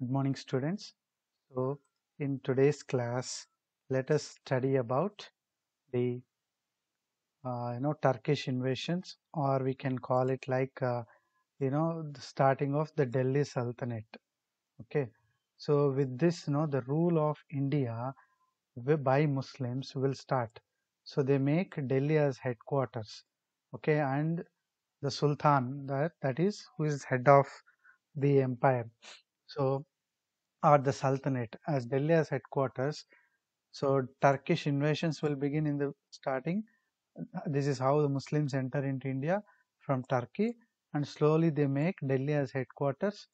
Good morning, students. So, in today's class, let us study about the Turkish invasions, or we can call it like the starting of the Delhi Sultanate. Okay, so with this, the rule of India by Muslims will start. So they make Delhi as headquarters. Okay, and the Sultan that is who is head of the empire. So or the Sultanate as Delhi as headquarters. So Turkish invasions will begin in the starting. This is how the Muslims enter into India from Turkey, and slowly they make Delhi as headquarters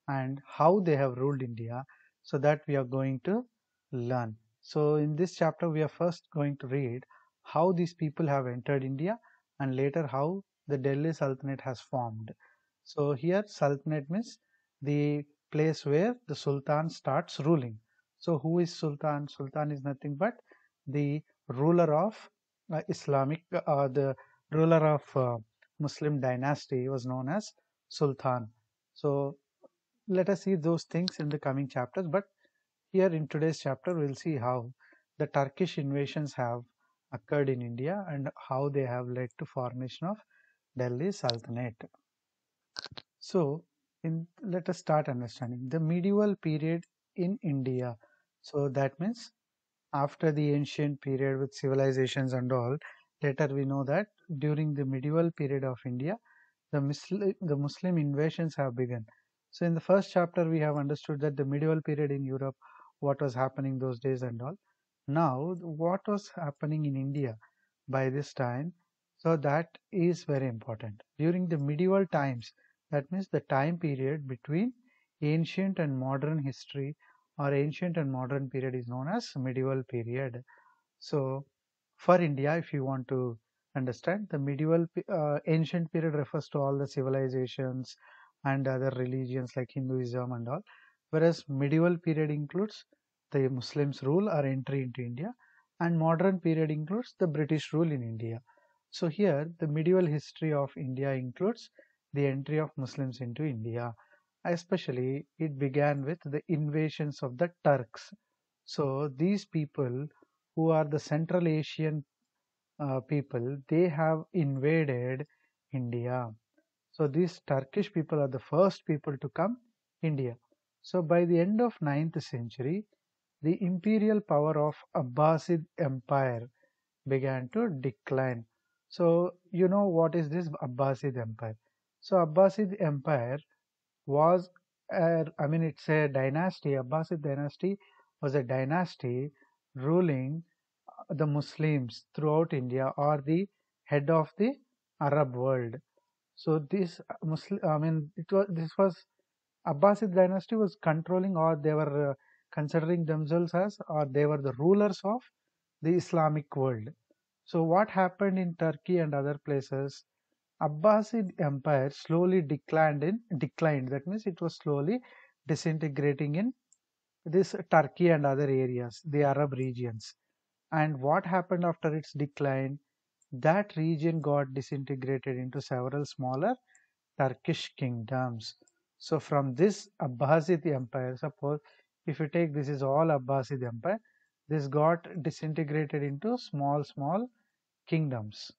and how they have ruled India. So that we are going to learn. So in this chapter, we are first going to read how these people have entered India and later how the Delhi Sultanate has formed. So here Sultanate means the place where the Sultan starts ruling. So who is Sultan? Sultan is nothing but the ruler of the ruler of Muslim dynasty was known as Sultan. So let us see those things in the coming chapters. But here in today's chapter, we'll see how the Turkish invasions have occurred in India and how they have led to formation of Delhi Sultanate. So, let us start understanding the medieval period in India. So that means after the ancient period with civilizations and all, later we know that during the medieval period of India, the Muslim invasions have begun. So in the first chapter, we have understood that the medieval period in Europe, what was happening those days and all. Now, what was happening in India by this time? So that is very important. During the medieval times, that means the time period between ancient and modern history or ancient and modern period is known as medieval period. So for India, if you want to understand, the ancient period refers to all the civilizations and other religions like Hinduism and all, whereas medieval period includes the Muslims rule or entry into India, and modern period includes the British rule in India. So here the medieval history of India includes the entry of Muslims into India. Especially it began with the invasions of the Turks. So these people who are the Central Asian people, they have invaded India. So these Turkish people are the first people to come India. So by the end of 9th century, the imperial power of Abbasid Empire began to decline. So you know what is this Abbasid Empire? So Abbasid Empire was, it's a dynasty. Abbasid dynasty was a dynasty ruling the Muslims throughout India or the head of the Arab world. So this Muslim, this was Abbasid dynasty was controlling, or they were considering themselves as, or they were the rulers of the Islamic world. So what happened in Turkey and other places? Abbasid Empire slowly declined. That means it was slowly disintegrating in this Turkey and other areas, the Arab regions. And what happened after its decline? That region got disintegrated into several smaller Turkish kingdoms. So from this Abbasid Empire, suppose if you take this is all Abbasid Empire, this got disintegrated into small kingdoms.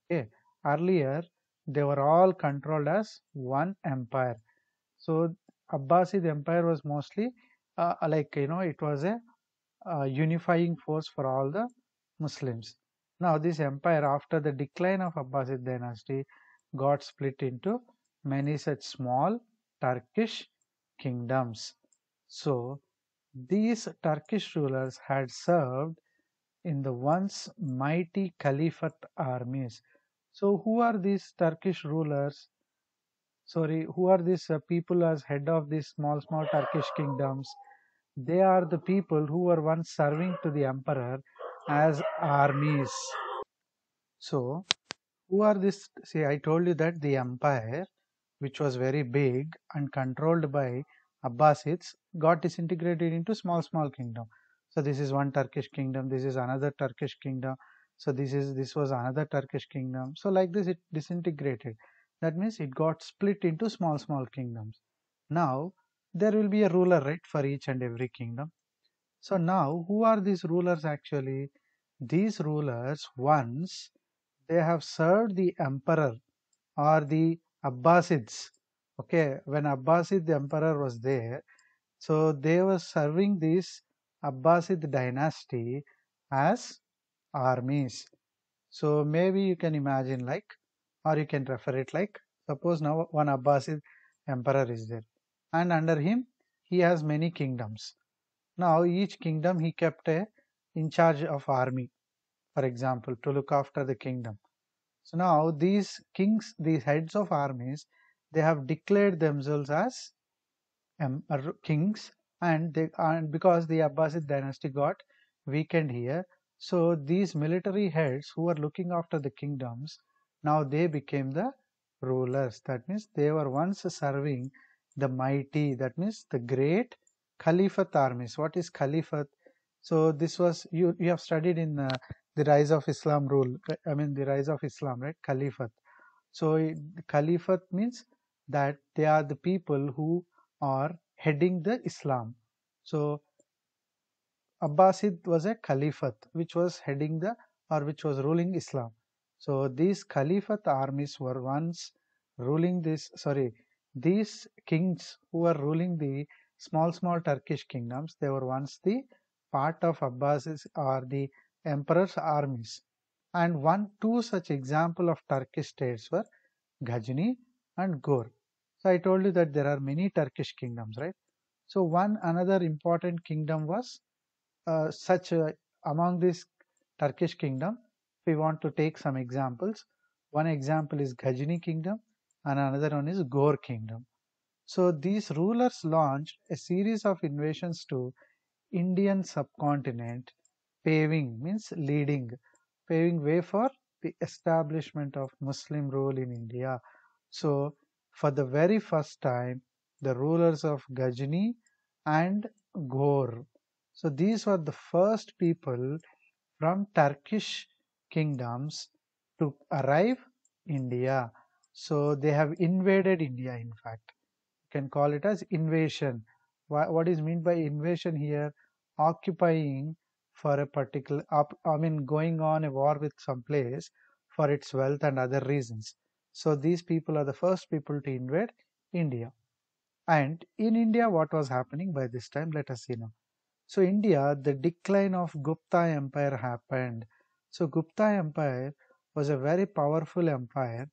Okay, earlier they were all controlled as one empire. So Abbasid Empire was mostly it was a unifying force for all the Muslims. Now this empire, after the decline of Abbasid dynasty, got split into many such small Turkish kingdoms. So these Turkish rulers had served in the once mighty Caliphate armies. So who are these Turkish rulers? Sorry, who are these people as head of these small Turkish kingdoms? They are the people who were once serving to the emperor as armies. So who are this? See, I told you that the empire, which was very big and controlled by Abbasids, got disintegrated into small kingdom. So this is one Turkish kingdom. This is another Turkish kingdom. So this was another Turkish kingdom. So like this, it disintegrated. That means it got split into small kingdoms. Now there will be a ruler, right, for each and every kingdom. So now, who are these rulers actually? These rulers, once they have served the emperor or the Abbasids. Okay, when Abbasid the emperor was there, so they were serving this Abbasid dynasty as armies. So maybe you can imagine like, or you can refer it like, suppose now one Abbasid emperor is there, and under him he has many kingdoms. Now each kingdom he kept a in charge of army, for example, to look after the kingdom. So now these kings, these heads of armies, they have declared themselves as kings, and because the Abbasid dynasty got weakened here, so these military heads who were looking after the kingdoms, now they became the rulers. That means they were once serving the mighty, that means the great Caliphate armies. What is Caliphate? So this was, you have studied in the rise of Islam rule. I mean the rise of Islam, right? Caliphate. So Caliphate means that they are the people who are heading the Islam. So Abbasid was a caliphate which was heading the, or which was ruling Islam. So these caliphate armies were once ruling this, sorry, these kings who were ruling the small Turkish kingdoms, they were once the part of Abbasis or the emperor's armies. And two such example of Turkish states were Ghazni and Ghor. So I told you that there are many Turkish kingdoms, right? So one another important kingdom was such among this Turkish kingdom. If we want to take some examples, one example is Ghazni kingdom and another one is Ghor kingdom. So these rulers launched a series of invasions to Indian subcontinent, paving means leading, paving way for the establishment of Muslim rule in India. So for the very first time, the rulers of Ghazni and Ghor. So these were the first people from Turkish kingdoms to arrive India. So they have invaded India, in fact. You can call it as invasion. What is meant by invasion here? Occupying for a particular, I mean, going on a war with some place for its wealth and other reasons. So these people are the first people to invade India. And in India, what was happening by this time? Let us see now. So India, the decline of Gupta Empire happened. So Gupta Empire was a very powerful empire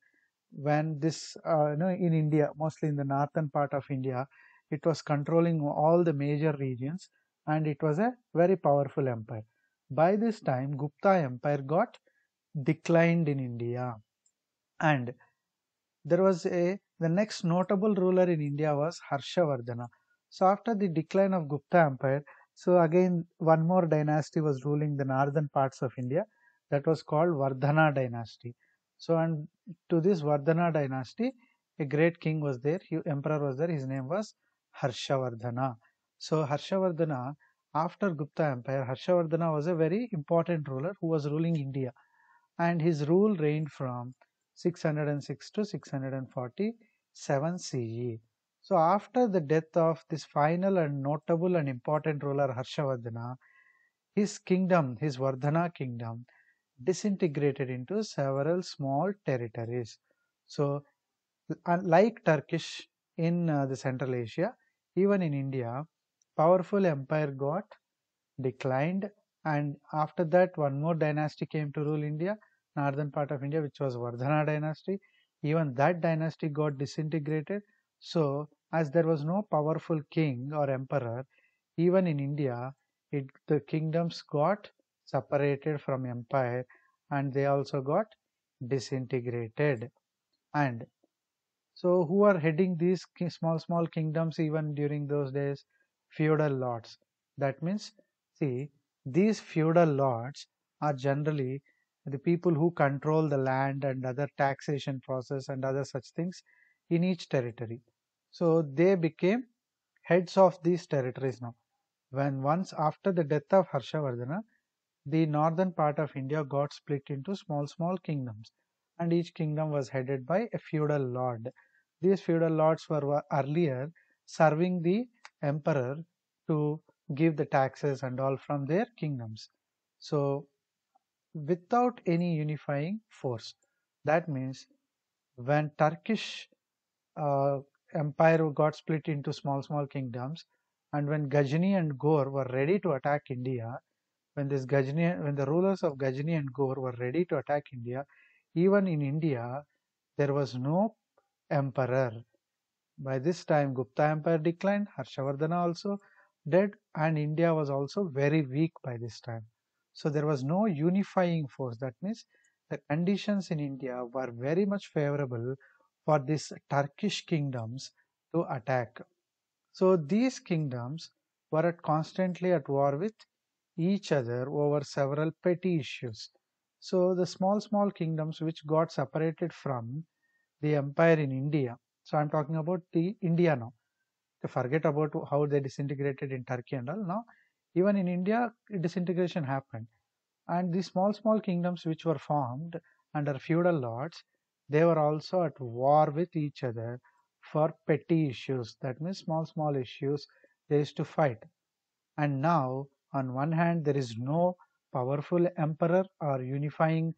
when this, in India, mostly in the northern part of India, it was controlling all the major regions and it was a very powerful empire. By this time, Gupta Empire got declined in India, and there was the next notable ruler in India was Harshavardhana. So after the decline of Gupta Empire, so again one more dynasty was ruling the northern parts of India, that was called Vardhana dynasty. So and to this Vardhana dynasty, a great king was there, emperor was there, his name was Harshavardhana. So Harshavardhana, after Gupta Empire, Harshavardhana was a very important ruler who was ruling India, and his rule reigned from 606 to 647 CE. So after the death of this final and notable and important ruler Harshavardhana, his kingdom, his Vardhana kingdom, disintegrated into several small territories. So unlike Turkish in the Central Asia, even in India, powerful empire got declined, and after that one more dynasty came to rule India, northern part of India, which was Vardhana dynasty. Even that dynasty got disintegrated. So as there was no powerful king or emperor, even in India, the kingdoms got separated from empire and they also got disintegrated. And so who are heading these small kingdoms even during those days? Feudal lords. That means, see, these feudal lords are generally the people who control the land and other taxation process and other such things in each territory. So they became heads of these territories now. When once after the death of Harshavardhana, the northern part of India got split into small kingdoms, and each kingdom was headed by a feudal lord. These feudal lords were earlier serving the emperor to give the taxes and all from their kingdoms. So without any unifying force. That means when Turkish uh, empire got split into small kingdoms, and when Ghazni and Ghor were ready to attack India, when the rulers of Ghazni and Ghor were ready to attack India, even in India there was no emperor. By this time, Gupta Empire declined, Harshavardhana also dead, and India was also very weak by this time. So there was no unifying force. That means the conditions in India were very much favorable for these Turkish kingdoms to attack. So these kingdoms were constantly at war with each other over several petty issues. So the small kingdoms which got separated from the empire in India. So I'm talking about the India now. To forget about how they disintegrated in Turkey and all. Now, even in India, disintegration happened. And the small kingdoms which were formed under feudal lords, they were also at war with each other for petty issues. That means small issues they used to fight. And now, on one hand, there is no powerful emperor or unifying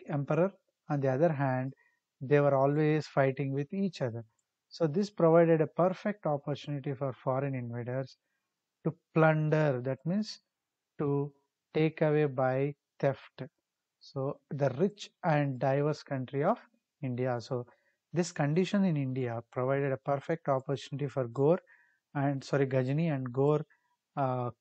emperor. On the other hand, they were always fighting with each other. So this provided a perfect opportunity for foreign invaders to plunder, that means to take away by theft. So the rich and diverse country of India. So this condition in India provided a perfect opportunity for Ghazni and Ghor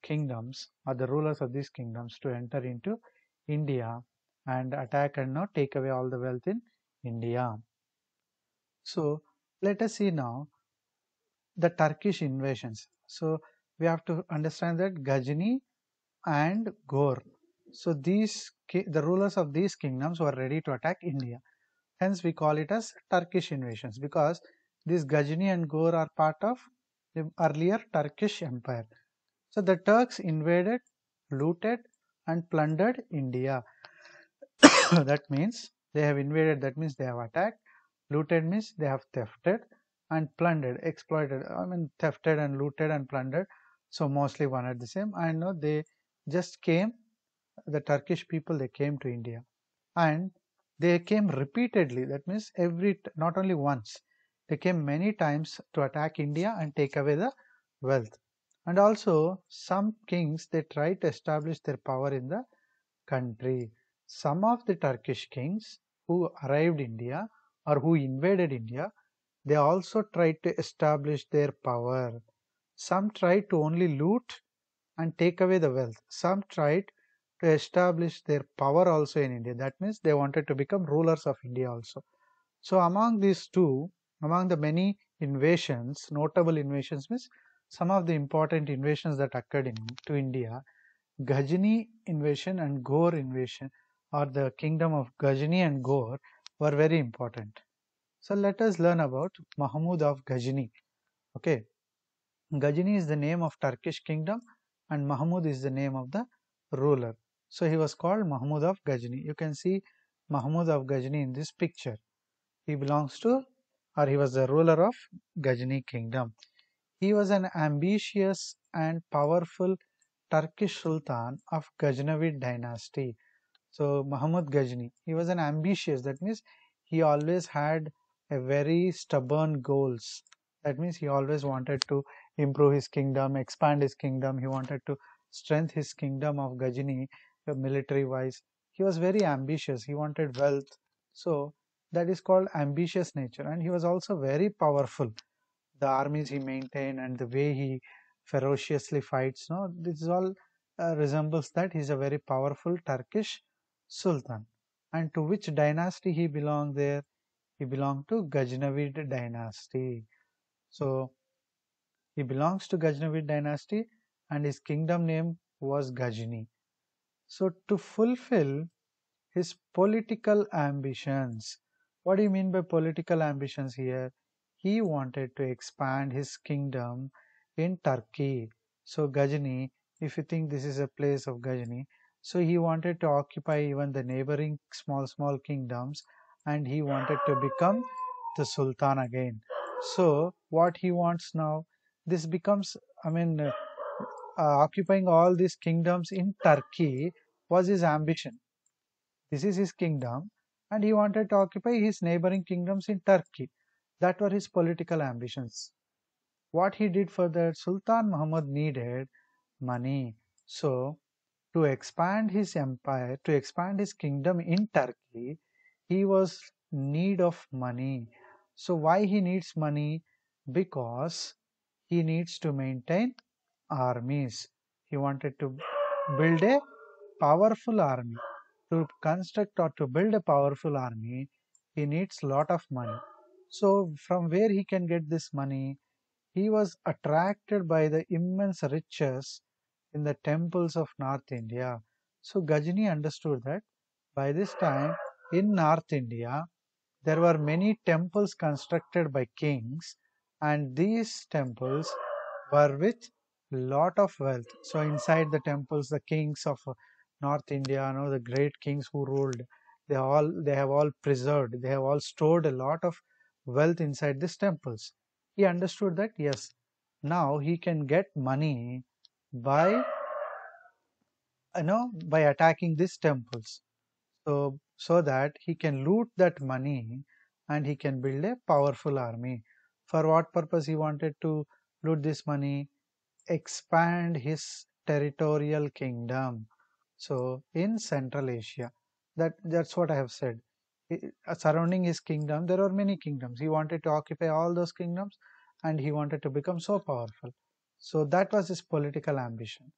kingdoms or the rulers of these kingdoms to enter into India and attack and now take away all the wealth in India. So let us see now the Turkish invasions. So we have to understand that Ghazni and Ghor. So the rulers of these kingdoms were ready to attack India. Hence we call it as Turkish invasions because these Ghazni and Ghor are part of the earlier Turkish empire. So the Turks invaded, looted and plundered India. That means they have invaded, that means they have attacked. Looted means they have thefted, and plundered, exploited. I mean, thefted and looted and plundered. So mostly one at the same. I know they just came, the Turkish people, they came to India. And they came repeatedly. That means not only once, they came many times to attack India and take away the wealth. And also, some kings, they tried to establish their power in the country. Some of the Turkish kings who arrived India or who invaded India, they also tried to establish their power. Some tried to only loot and take away the wealth. Some tried to establish their power also in India. That means they wanted to become rulers of India also. So among these two, among the many invasions, notable invasions means some of the important invasions that occurred to India, Ghazni invasion and Ghor invasion, or the kingdom of Ghazni and Ghor, were very important. So let us learn about Mahmud of Ghazni. Okay, Ghazni is the name of Turkish kingdom and Mahmud is the name of the ruler. So he was called Mahmud of Ghazni. You can see Mahmud of Ghazni in this picture. He belongs to, or he was the ruler of Ghazni kingdom. He was an ambitious and powerful Turkish Sultan of Ghaznavid dynasty. So Muhammad Ghazni, he was an ambitious, that means he always had a very stubborn goals. That means he always wanted to improve his kingdom, expand his kingdom. He wanted to strengthen his kingdom of Ghazni military wise. He was very ambitious. He wanted wealth. So that is called ambitious nature. And he was also very powerful. The armies he maintained and the way he ferociously fights, no, this is all resembles that he's a very powerful Turkish sultan. And to which dynasty he belonged there? He belonged to Ghaznavid dynasty. So he belongs to Ghaznavid dynasty and his kingdom name was Ghazni. So to fulfill his political ambitions, what do you mean by political ambitions here? He wanted to expand his kingdom in Turkey. So Ghazni, if you think this is a place of Ghazni, so he wanted to occupy even the neighboring small kingdoms and he wanted to become the Sultan again. So what he wants now, this becomes, I mean, occupying all these kingdoms in Turkey was his ambition. This is his kingdom, and he wanted to occupy his neighboring kingdoms in Turkey. That were his political ambitions. What he did for that, Sultan Muhammad needed money. So, to expand his empire, to expand his kingdom in Turkey, he was need of money. So, why he needs money? Because he needs to maintain armies. He wanted to build a powerful army. To construct or to build a powerful army, he needs lot of money. So, from where he can get this money? He was attracted by the immense riches in the temples of North India. So Gajini understood that by this time in North India there were many temples constructed by kings, and these temples were with lot of wealth. So inside the temples, the kings of North India, you know, the great kings who ruled, they have all preserved, they have all stored a lot of wealth inside these temples. He understood that yes, now he can get money by, by attacking these temples. So that he can loot that money and he can build a powerful army. For what purpose he wanted to loot this money? Expand his territorial kingdom. So in Central Asia, that's what I have said. Surrounding his kingdom, there are many kingdoms. He wanted to occupy all those kingdoms, and he wanted to become so powerful. So that was his political ambition.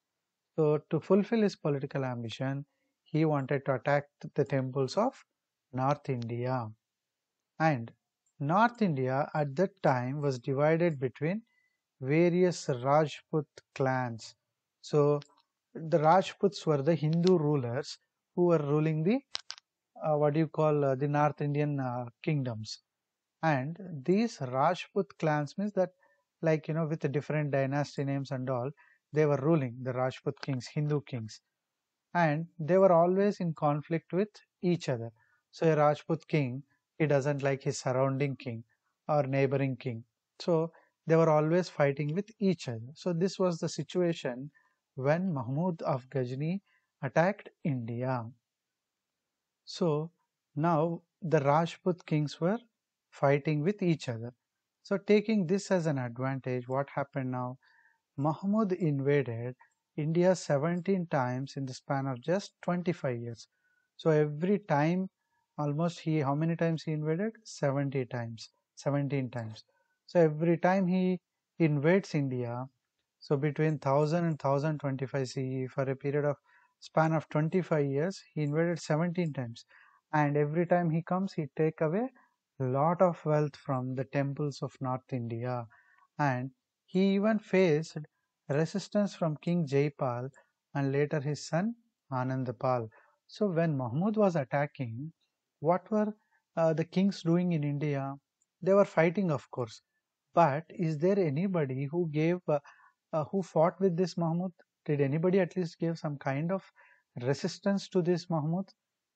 So to fulfill his political ambition, he wanted to attack the temples of North India. And North India at that time was divided between various Rajput clans. So the Rajputs were the Hindu rulers who were ruling the what do you call the North Indian kingdoms. And these Rajput clans means that, like, with the different dynasty names and all, they were ruling, the Rajput kings, Hindu kings, and they were always in conflict with each other. So a Rajput king, he doesn't like his surrounding king or neighboring king. So they were always fighting with each other. So this was the situation when Mahmud of Ghazni attacked India. So now the Rajput kings were fighting with each other. So taking this as an advantage, what happened now? Mahmud invaded India 17 times in the span of just 25 years. So every time, almost how many times he invaded? 70 times, 17 times. So every time he invades India, so between 1000 and 1025 CE, for a period of span of 25 years, he invaded 17 times. And every time he comes, he take away a lot of wealth from the temples of North India. And he even faced resistance from King Jaipal and later his son Anandapal. So when Mahmud was attacking, what were the kings doing in India? They were fighting, of course. But is there anybody who fought with this Mahmud? Did anybody at least give some kind of resistance to this Mahmud?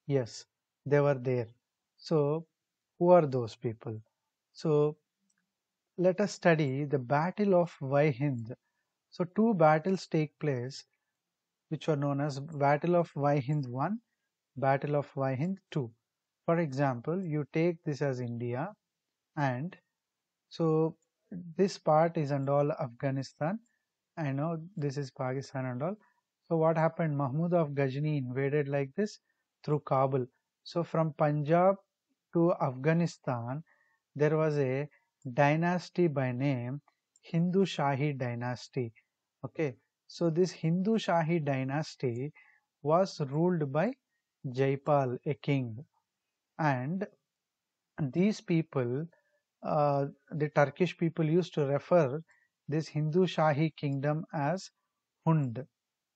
Yes, they were there. So who are those people? So let us study the Battle of Vaihind. So two battles take place which were known as Battle of Vaihind 1, Battle of Vaihind 2. For example, you take this as India, and so this part is and all Afghanistan. I know this is Pakistan and all. So what happened? Mahmud of Ghazni invaded like this through Kabul. So from Punjab to Afghanistan, there was a dynasty by name Hindu Shahi dynasty. Okay, so this Hindu Shahi dynasty was ruled by Jaipal, a king, and these people, the Turkish people used to refer this Hindu Shahi kingdom as Hund.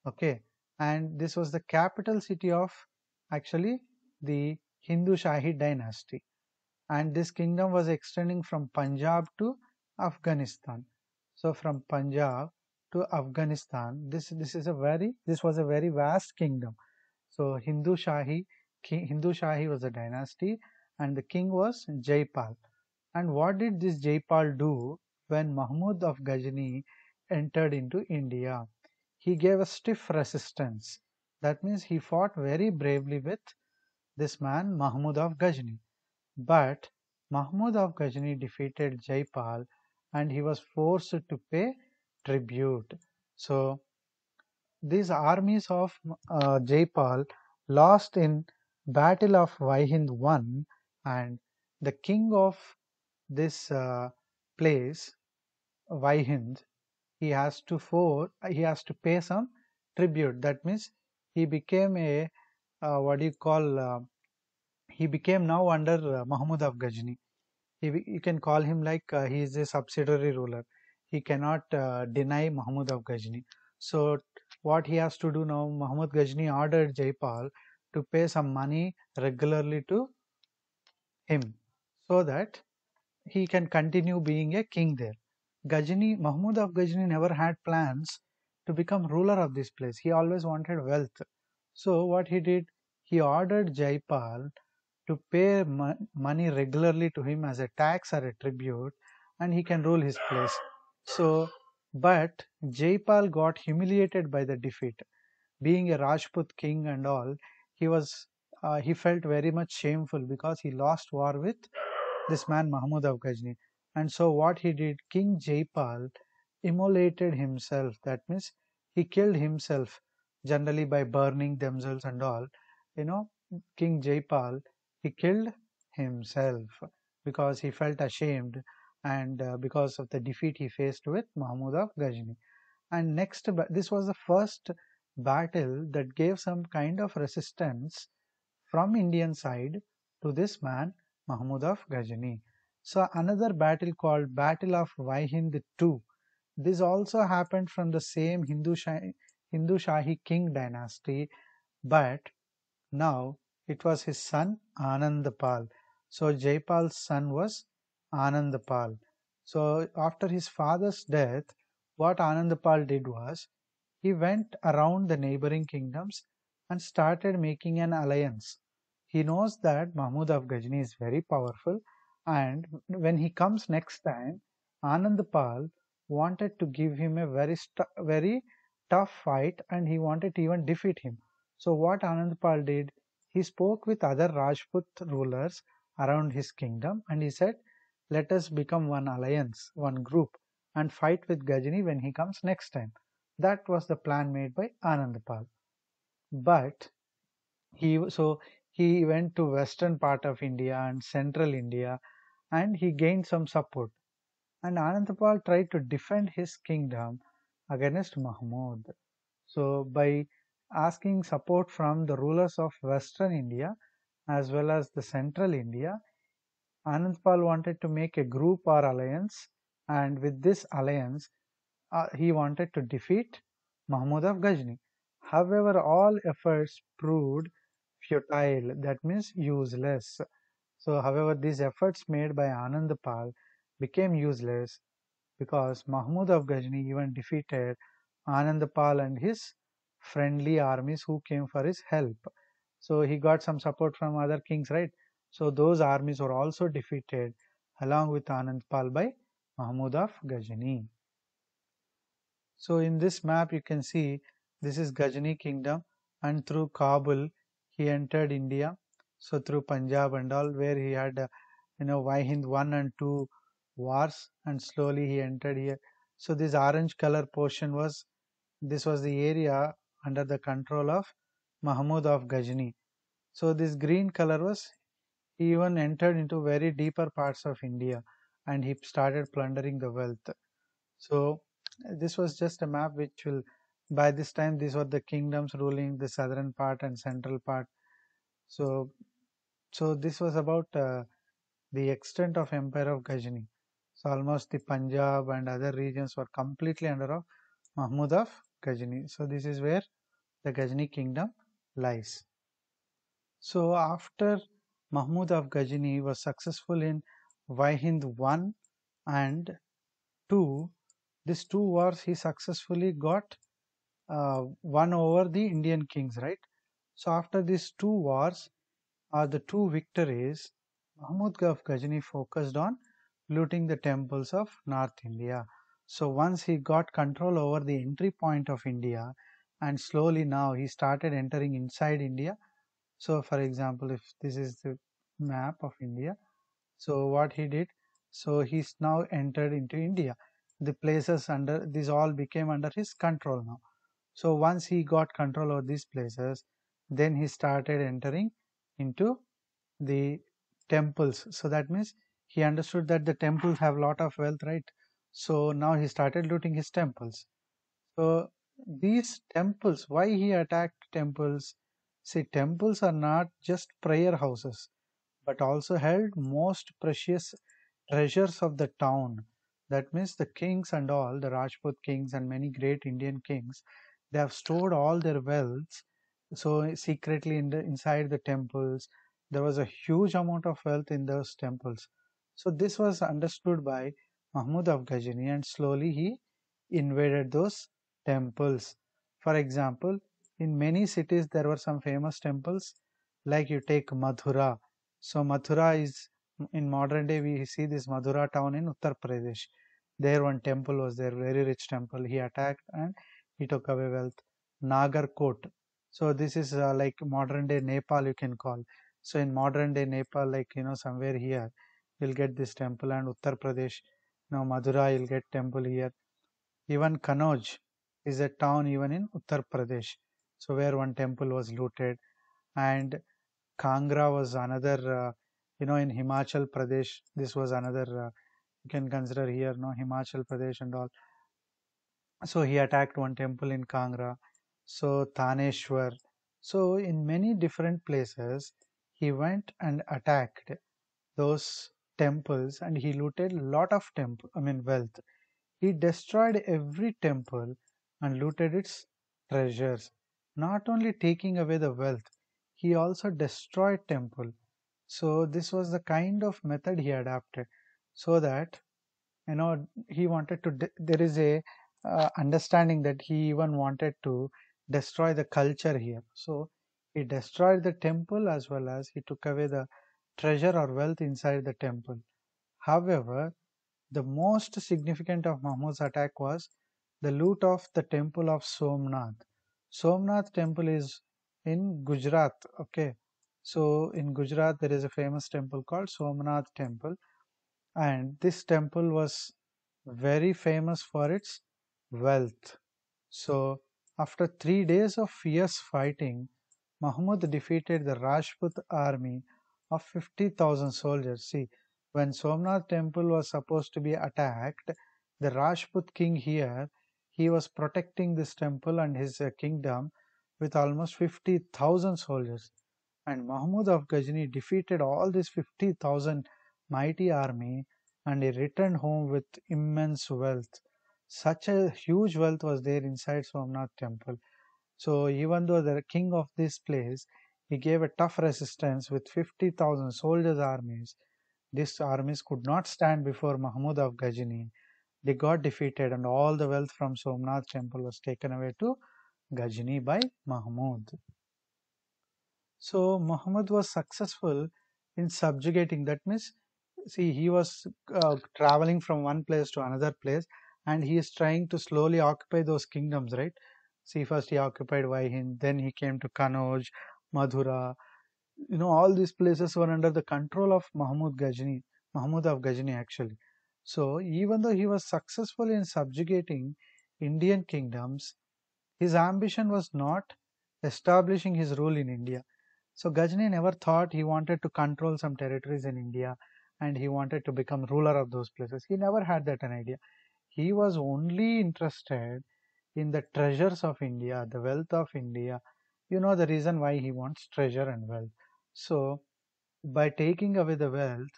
Okay, and this was the capital city of actually the Hindu Shahi dynasty, and this kingdom was extending from Punjab to Afghanistan. So from Punjab to Afghanistan, this was a very vast kingdom. So Hindu Shahi was a dynasty, and the king was Jaipal. And what did this Jaipal do? when Mahmud of Ghazni entered into India. He gave a stiff resistance. That means he fought very bravely with this man Mahmud of Ghazni. But Mahmud of Ghazni defeated Jaipal and he was forced to pay tribute. So these armies of Jaipal lost in Battle of Vaihind I, and the king of this place, Vaihind, he has to pay some tribute. That means he became a what do you call he became now under Mahmud of Ghazni. You can call him like he is a subsidiary ruler. He cannot deny Mahmud of Ghazni. So what he has to do now, Mahmud Ghazni ordered Jaipal to pay some money regularly to him so that he can continue being a king there. Mahmud of Ghazni never had plans to become ruler of this place. He always wanted wealth. So what he did, he ordered Jaipal to pay money regularly to him as a tax or a tribute, and he can rule his place. So, but Jaipal got humiliated by the defeat. Being a Rajput king and all, he felt very much shameful because he lost war with this man Mahmud of Ghazni. And so what he did, King Jaipal immolated himself. That means he killed himself, generally by burning themselves and all. You know, King Jaipal, he killed himself because he felt ashamed and because of the defeat he faced with Mahmud of Ghazni. And this was the first battle that gave some kind of resistance from Indian side to this man Mahmud of Ghazni. So another battle called Battle of Vaihind II. This also happened from the same Hindu Shahi king dynasty, but now it was his son Anandapal. So Jaipal's son was Anandapal. So after his father's death, what Anandapal did was he went around the neighboring kingdoms and started making an alliance. He knows that Mahmud of Ghazni is very powerful, and when he comes next time, Anandapal wanted to give him a very tough fight and he wanted to even defeat him. So what Anandpal did, he spoke with other Rajput rulers around his kingdom and he said, let us become one alliance, one group and fight with Ghazni when he comes next time. That was the plan made by Anandpal. But he went to western part of India and central India and he gained some support. And Anandpal tried to defend his kingdom against Mahmud. So by asking support from the rulers of western India as well as the central India, Anandpal wanted to make a group or alliance, and with this alliance, he wanted to defeat Mahmud of Ghazni. However, all efforts proved futile, that means useless. So, however, these efforts made by Anandpal became useless because Mahmud of Ghazni even defeated Anandpal and his friendly armies who came for his help. So he got some support from other kings, right? So those armies were also defeated along with Anandpal by Mahmud of Ghazni. So in this map you can see this is Ghazni kingdom and through Kabul he entered India. So through Punjab and all where he had Vaihind 1 and 2 wars and slowly he entered here. So this orange color portion was the area under the control of Mahmud of Ghazni. So this green color was he even entered into very deeper parts of India and he started plundering the wealth. So this was just a map which will by this time these were the kingdoms ruling the southern part and central part. So this was about the extent of empire of Ghazni. So almost the Punjab and other regions were completely under of Mahmud of Ghazni. So this is where the Ghazni kingdom lies. So after Mahmud of Ghazni was successful in Vaihind 1 and 2, these two wars he successfully got won over the Indian kings, right? So after these two wars, the two victories, Mahmud of Ghazni focused on looting the temples of North India. So once he got control over the entry point of India, and slowly now he started entering inside India. So for example, if this is the map of India, so what he did, so he's now entered into India. The places under these all became under his control now. So once he got control of these places, then he started entering into the temples. So that means he understood that the temples have a lot of wealth, right? So now he started looting his temples. So these temples, why he attacked temples? See, temples are not just prayer houses, but also held most precious treasures of the town. That means the kings and all, the Rajput kings and many great Indian kings, they have stored all their wealth. So secretly inside the temples, there was a huge amount of wealth in those temples. So this was understood by Mahmud of Ghazni, and slowly he invaded those temples. For example, in many cities there were some famous temples, like you take Mathura. So Mathura is, in modern day we see this Mathura town in Uttar Pradesh. There one temple was there, very rich temple. He attacked and he took away wealth. Nagarkot. So this is like modern day Nepal you can call. So in modern day Nepal, like somewhere here, you'll get this temple, and Uttar Pradesh. Now Madura you'll get temple here. Even Kanauj is a town even in Uttar Pradesh. So where one temple was looted, and Kangra was another, in Himachal Pradesh. This was another, you can consider here, no, Himachal Pradesh and all. So he attacked one temple in Kangra. So Taneshwar. So in many different places, he went and attacked those temples, and he looted a lot of wealth. He destroyed every temple and looted its treasures, not only taking away the wealth, he also destroyed temple. So this was the kind of method he adapted, so that he wanted to. There is a understanding that he even wanted to destroy the culture here. So he destroyed the temple as well as he took away the treasure or wealth inside the temple. However, the most significant of Mahmud's attack was the loot of the temple of Somnath. Somnath temple is in Gujarat. Okay, so in Gujarat there is a famous temple called Somnath temple, and this temple was very famous for its wealth. So after 3 days of fierce fighting, Mahmud defeated the Rajput army of 50,000 soldiers. See, when Somnath temple was supposed to be attacked, the Rajput king here, he was protecting this temple and his kingdom with almost 50,000 soldiers. And Mahmud of Ghazni defeated all this 50,000 mighty army, and he returned home with immense wealth. Such a huge wealth was there inside Somnath temple. So even though the king of this place, he gave a tough resistance with 50,000 soldiers armies. These armies could not stand before Mahmud of Ghazni. They got defeated, and all the wealth from Somnath temple was taken away to Ghazni by Mahmud. So Muhammad was successful in subjugating. That means, see, he was traveling from one place to another place, and he is trying to slowly occupy those kingdoms, right? See, first he occupied Vaihin, then he came to Kanauj, Madhura. All these places were under the control of Mahmud of Ghazni actually. So even though he was successful in subjugating Indian kingdoms, his ambition was not establishing his rule in India. So Ghazni never thought he wanted to control some territories in India and he wanted to become ruler of those places. He never had that an idea. He was only interested in the treasures of India, the wealth of India. You know the reason why he wants treasure and wealth. So by taking away the wealth,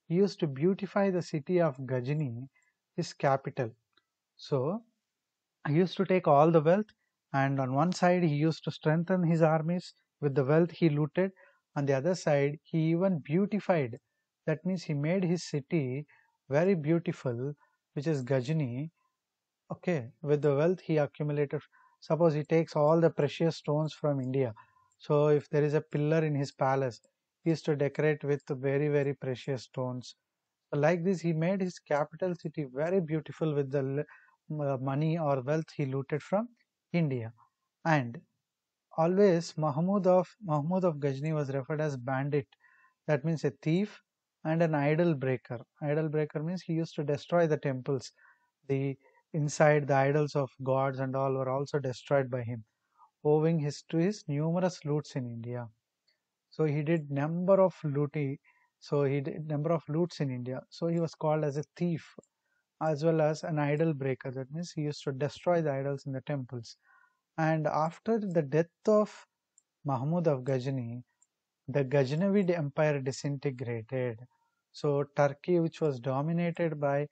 he used to beautify the city of Ghazni, his capital. So he used to take all the wealth, and on one side he used to strengthen his armies with the wealth he looted. On the other side, he even beautified. That means he made his city very beautiful, which is Ghazni. Okay, with the wealth he accumulated. Suppose he takes all the precious stones from India. So if there is a pillar in his palace, he used to decorate with very, very precious stones. Like this, he made his capital city very beautiful with the money or wealth he looted from India. And always Mahmud of Ghazni was referred as bandit. That means a thief and an idol breaker. Idol breaker means he used to destroy the temples. The inside the idols of gods and all were also destroyed by him, owing to his numerous loots in India. So he did number of looting. So he did number of loots in India. So he was called as a thief as well as an idol breaker. That means he used to destroy the idols in the temples. And after the death of Mahmud of Ghazni, the Ghaznavid Empire disintegrated. So Turkey, which was dominated by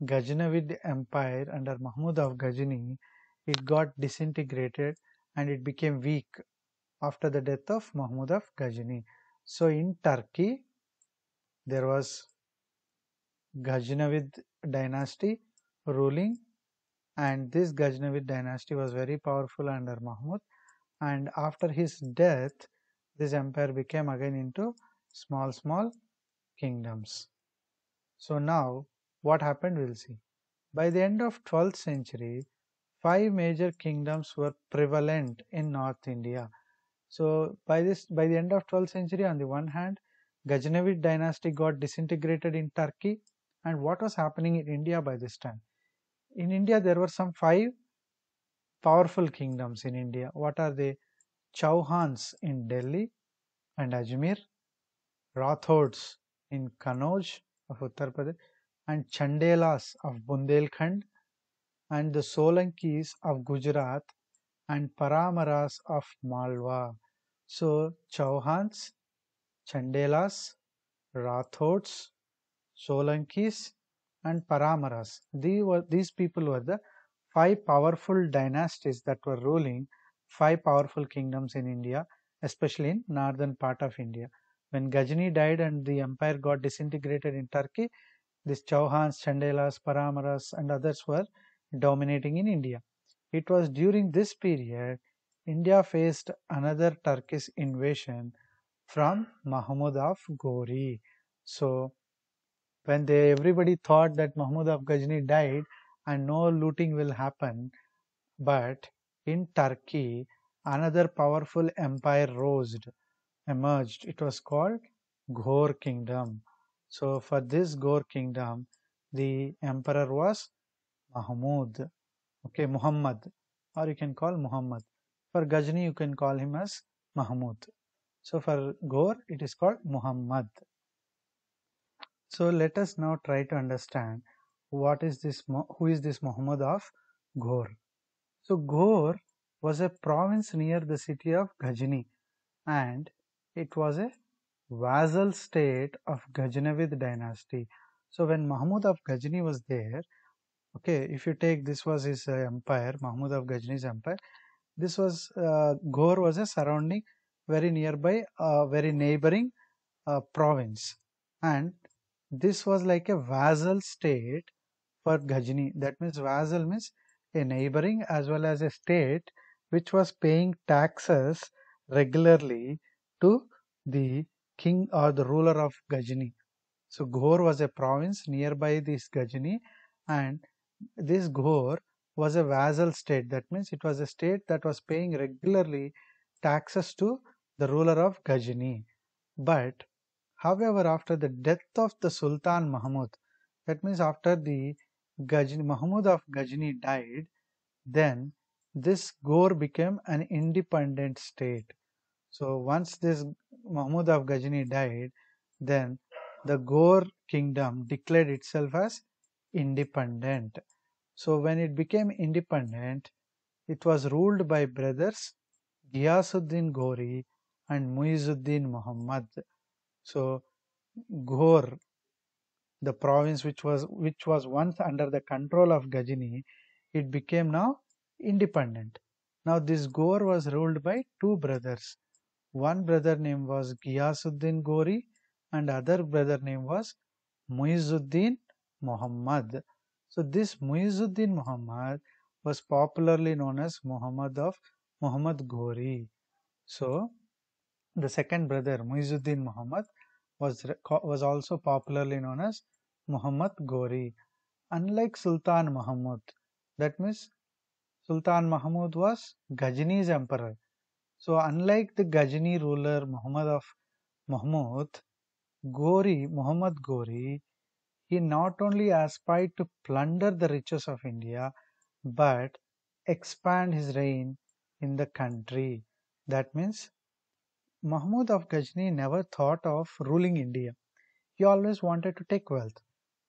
Ghaznavid Empire under Mahmud of Ghazni, it got disintegrated and it became weak after the death of Mahmud of Ghazni. So in Turkey, there was Ghaznavid dynasty ruling, and this Ghaznavid dynasty was very powerful under Mahmud. And after his death, this empire became again into small kingdoms. So now what happened we'll see. By the end of 12th century, 5 major kingdoms were prevalent in North India. So by the end of 12th century, on the one hand, Ghaznavid dynasty got disintegrated in Turkey. And what was happening in India by this time? In India, there were some 5 powerful kingdoms in India. What are they? Chauhans in Delhi and Ajmer, Rathods in Kannauj of Uttar Pradesh, and Chandelas of Bundelkhand, and the Solankis of Gujarat, and Paramaras of Malwa. So Chauhans, Chandelas, Rathods, Solankis, and Paramaras. These people were the 5 powerful dynasties that were ruling 5 powerful kingdoms in India, especially in northern part of India. When Ghazni died and the empire got disintegrated in Turkey, these Chauhans, Chandelas, Paramaras, and others were dominating in India. It was during this period India faced another Turkish invasion from Mahmud of Ghori. So when everybody thought that Mahmud of Ghazni died and no looting will happen, but in Turkey another powerful empire emerged. It was called Ghor Kingdom. So for this Ghor Kingdom, the emperor was Mahmud, okay, Muhammad, or you can call Muhammad. For Ghazni, you can call him as Mahmud. So for Ghor, it is called Muhammad. So let us now try to understand what is this, who is this Muhammad of Ghor. So Ghor was a province near the city of Ghazni, and it was a vassal state of Ghaznavid dynasty. So when Mahmud of Ghazni was there, okay, if you take this was his empire, Mahmud of Ghazni's empire, this was Ghor was a surrounding, very nearby, very neighboring province, and this was like a vassal state for Ghazni. That means vassal means a neighboring as well as a state which was paying taxes regularly to the king or the ruler of Ghazni. So Ghor was a province nearby this Ghazni, and this Ghor was a vassal state. That means it was a state that was paying regularly taxes to the ruler of Ghazni. But however, after the death of the Sultan Mahmud, that means after the Mahmud of Ghazni died, then this Ghor became an independent state. So once this Mahmud of Ghazni died, then the Ghor kingdom declared itself as independent. So when it became independent, it was ruled by brothers Ghiyasuddin Ghori and Muizuddin Muhammad. So Ghor, the province which was once under the control of Ghazni, it became now independent. Now this Ghor was ruled by 2 brothers. One brother name was Ghiyasuddin Ghori and other brother name was Muizuddin Muhammad. So this Muizuddin Muhammad was popularly known as Muhammad Ghori. So the second brother Muizuddin Muhammad was also popularly known as Muhammad Ghori. Unlike Sultan Mahmud, that means Sultan Mahmud was Ghajini's emperor. So unlike the Ghajini ruler Mahmud, Muhammad Ghori, he not only aspired to plunder the riches of India, but expand his reign in the country. That means Mahmud of Ghazni never thought of ruling India. He always wanted to take wealth.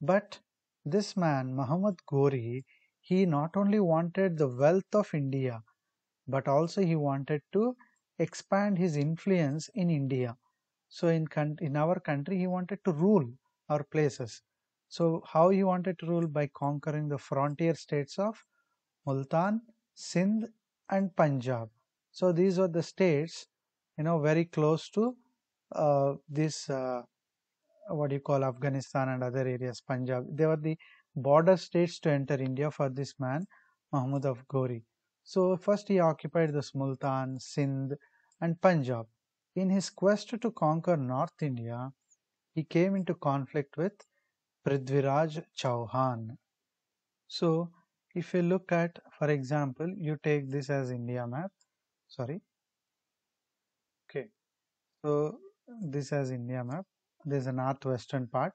But this man, Muhammad Ghori, he not only wanted the wealth of India, but also he wanted to expand his influence in India. So in our country, he wanted to rule our places. So how he wanted to rule? By conquering the frontier states of Multan, Sindh, and Punjab. So these were the states, very close to this what you call Afghanistan and other areas, Punjab. They were the border states to enter India for this man, Mahmud of Ghori. So first he occupied the Multan, Sindh, and Punjab. In his quest to conquer North India, he came into conflict with Prithviraj Chauhan. So if you look at, for example, you take this as India map. Sorry. Okay. So this as India map. There's a northwestern part.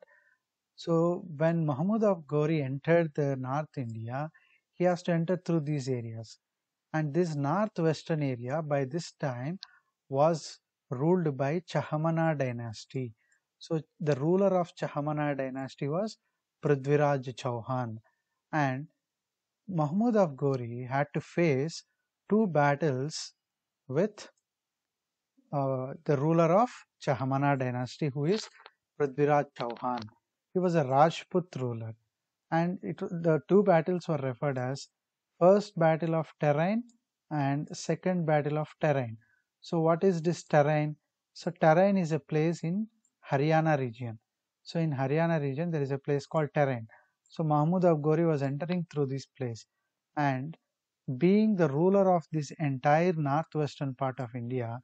So when Mahmud of Ghori entered the North India, he has to enter through these areas. And this northwestern area by this time was ruled by Chahamana dynasty. So the ruler of Chahamana dynasty was Prithviraj Chauhan. And Mahmud of Ghori had to face two battles with the ruler of Chahamana dynasty, who is Prithviraj Chauhan. He was a Rajput ruler, and the two battles were referred as First Battle of Terrain and Second Battle of Terrain. So what is this Terrain? So Terrain is a place in Haryana region. So in Haryana region there is a place called Terrain. So Mahmud of Ghori was entering through this place, and being the ruler of this entire northwestern part of India,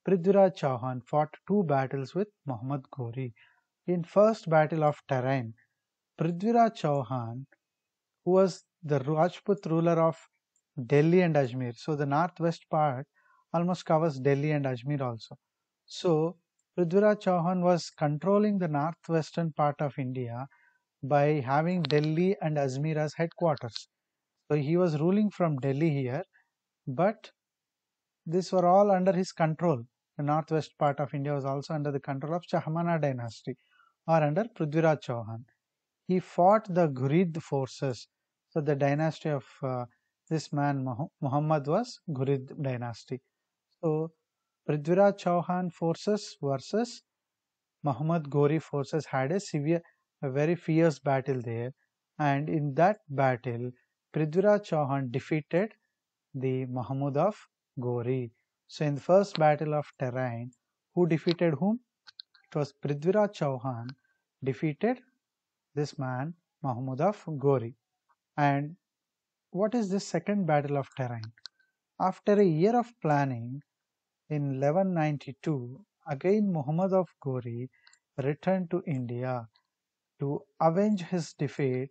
Prithviraj Chauhan fought two battles with Muhammad Ghori. In first battle of Terrain, Prithviraj Chauhan, who was the Rajput ruler of Delhi and Ajmer, so the northwest part almost covers Delhi and Ajmer also. So Prithviraj Chauhan was controlling the northwestern part of India by having Delhi and Ajmer as headquarters. So he was ruling from Delhi here, but these were all under his control. The northwest part of India was also under the control of Chahmana dynasty or under Prithviraj Chauhan. He fought the Ghurid forces. So the dynasty of this man Muhammad was Ghurid dynasty. So Prithviraj Chauhan forces versus Muhammad Ghori forces had a very fierce battle there. And in that battle, Prithviraj Chauhan defeated the Mahmud of Ghori. So in the first battle of Terrain, who defeated whom? It was Prithviraj Chauhan defeated this man Mahmud of Ghori. And what is this second battle of Terrain? After a year of planning, in 1192, again Muhammad of Ghori returned to India to avenge his defeat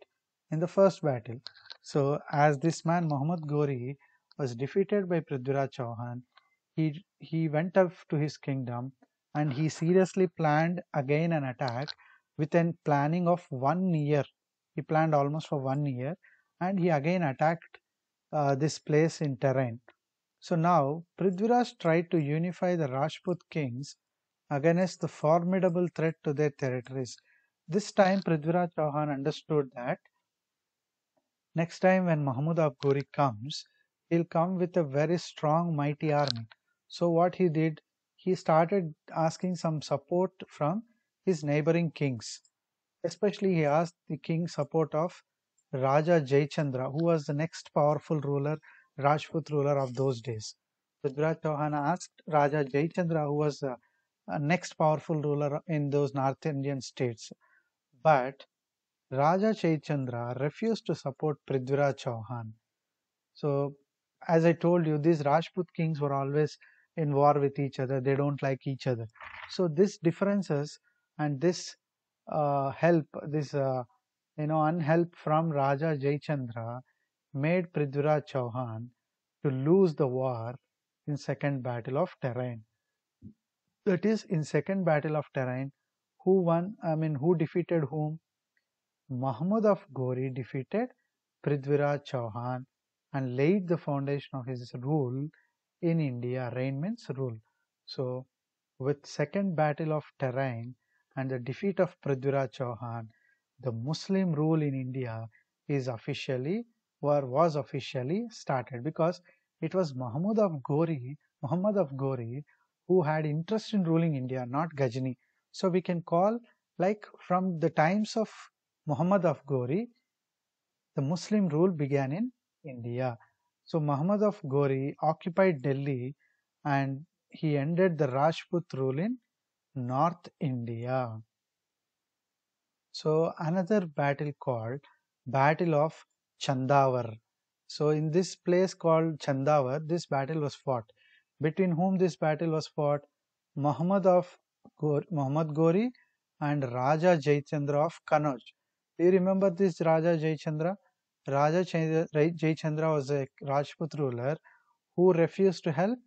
in the first battle. So, as this man Muhammad Ghori was defeated by Prithviraj Chauhan, he went up to his kingdom and he seriously planned again an attack with a planning of 1 year. He planned almost for 1 year, and he again attacked this place in Terrain. So now Prithviraj tried to unify the Rajput kings against the formidable threat to their territories. This time Prithviraj Chauhan understood that next time when Mahmud of Ghori comes, he'll come with a very strong, mighty army. So what he did, he started asking some support from his neighboring kings. Especially he asked the king support of Raja Jayachandra, who was the next powerful ruler, Rajput ruler of those days. Prithviraj Chauhan asked Raja Jayachandra, who was the next powerful ruler in those North Indian states. But Raja Jayachandra refused to support Prithviraj Chauhan. So, as I told you, these Rajput kings were always in war with each other. They don't like each other. So, this differences and this help, this unhelp from Raja Jayachandra made Prithviraj Chauhan to lose the war in Second Battle of Terrain. That is, in Second Battle of Terrain, who won? Who defeated whom? Mahmud of Ghori defeated Prithviraj Chauhan and laid the foundation of his rule in India. Reign means rule. So, with Second Battle of Terrain and the defeat of Prithviraj Chauhan, the Muslim rule in India is officially or was officially started, because it was Muhammad of Ghori, who had interest in ruling India, not Ghazni. So we can call, like, from the times of Muhammad of Ghori, the Muslim rule began in India. So Muhammad of Ghori occupied Delhi and he ended the Rajput rule in North India. So another battle called Battle of Chandavar. So in this place called Chandavar, this battle was fought. Between whom this battle was fought? Muhammad Ghori and Raja Jayachandra of Kannauj. Do you remember this Raja Jayachandra? Jayachandra was a Rajput ruler who refused to help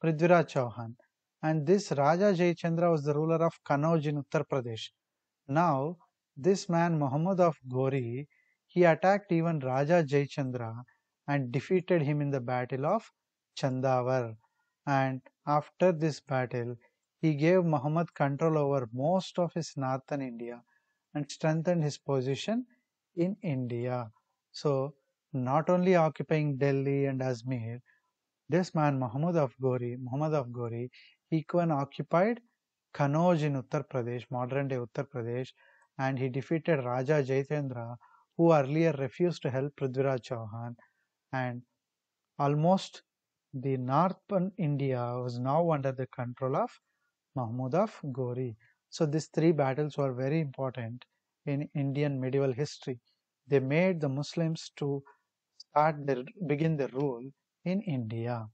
Prithviraj Chauhan. And this Raja Jayachandra was the ruler of Kannauj in Uttar Pradesh. Now, this man Muhammad of Ghori, he attacked even Raja Jayachandra and defeated him in the battle of Chandavar. And after this battle, he gave Muhammad control over most of his northern India and strengthened his position in India. So, not only occupying Delhi and Ajmer, this man Muhammad of Ghori, he even occupied Kannauj in Uttar Pradesh, modern day Uttar Pradesh, and he defeated Raja Jayachandra, who earlier refused to help Prithviraj Chauhan, and almost the northern India was now under the control of Mahmud of Ghori. So these three battles were very important in Indian medieval history. They made the Muslims to begin their rule in India.